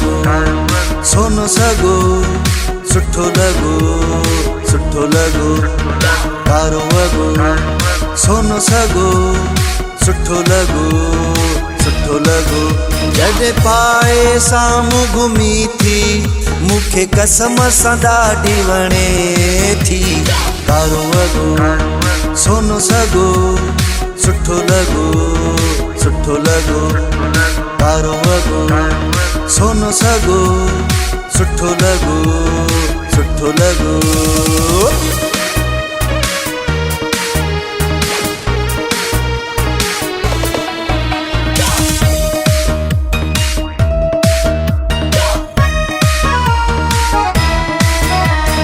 वॻो सोनो सॻो सुठो लॻो सुठो लॻो कारो वॻो सोनो सॻो सुठो लॻो सुठो लॻो जॾहिं पाए साम्हूं घुमी थी मूंखे कसम सां ॾाढी वणे थी कारो वॻो सोनो सॻो सुठो लॻो सुठो लॻो कारो वॻो सोनो सॻो सुठो लॻो सुठो लॻो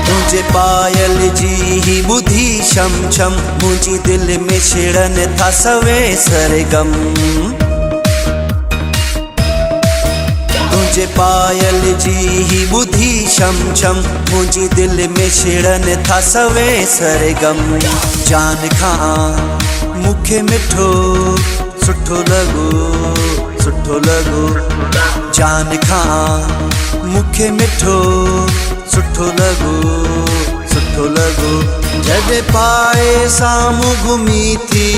तुझे पायल जी ही बुधी छम छम मुझी दिल में छिड़न था सवे सरगम तुझे पायल जी ही बुधी छम छम मुझी दिल में छिड़न था सवे सरगम जान खां मुखे मिठो सुठो लॻो सुठो लॻो जान खां मुखे मिठो सुठो लॻो सुठो लॻो जॾहिं पाए साम्हूं घुमी थी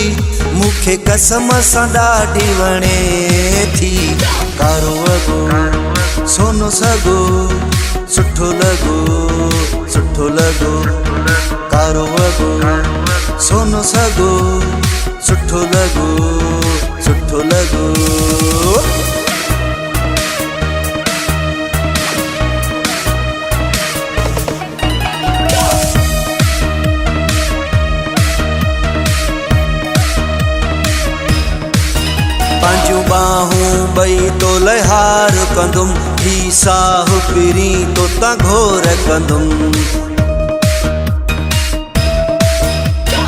मूंखे कसम सां ॾाढी वणे थी कारो वॻो सोनो सॻो सुठो लॻो सुठो लॻो कारो वॻो सोनो सॻो सुठो लॻो सुठो लॻो पंहिंजूं बाहूं ॿई तो लहार कंदुमि ही साहु पिरी तो तां घोर कंदुमि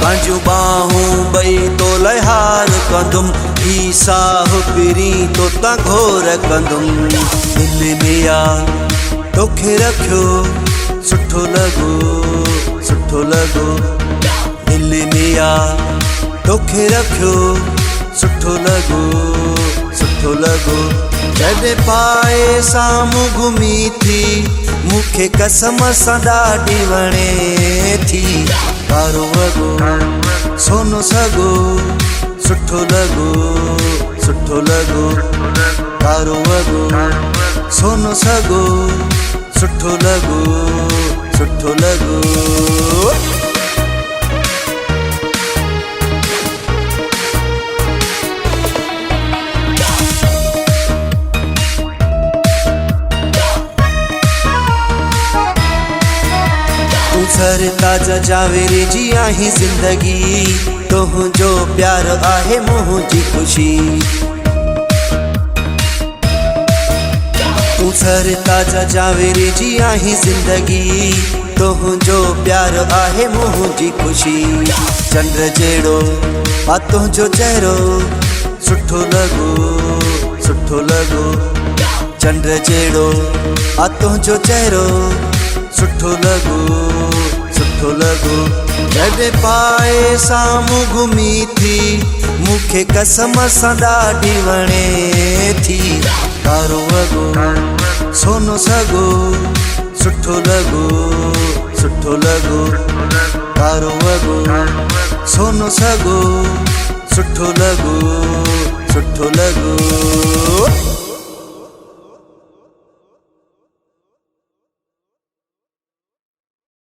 पंहिंजूं बाहूं ॿई तो लहार कंदुमि ही साहु पिरी तो तां घोर कंदुमि दिल में आ तोखे रखियो सुठो लॻो सुठो लॻो दिल में आ तोखे रखियो सुठो लॻो सुठो लॻो जॾहिं पाए साम्हूं घुमी थी मूंखे कसम सां ॾाढी वणे थी कारो वॻो सोनो सॻो सुठो लॻो सुठो लॻो कारो वॻो सोनो सॻो सुठो लॻो सुठो लॻो सरताज जावेरी जी आही जिंदगी तुंहिंजो प्यार आहे मुंहिंजी खुशी तूं सरताज जावेरी जी आही जिंदगी तुंहिंजो प्यार आहे मुंहिंजी खुशी चंड जहिड़ो आ तुंहिंजो चहिरो सुठो लॻो सुठो लॻो चंड जहिड़ो आ तुंहिंजो चहिरो सुठो लॻो सुठो लॻो जॾहिं पाए साम्हूं घुमी थी मूंखे कसम सां ॾाढी वणे थी कारो वॻो सोनो सॻो सुठो लॻो सुठो लॻो कारो वॻो सोनो सॻो सुठो लॻो सुठो लॻो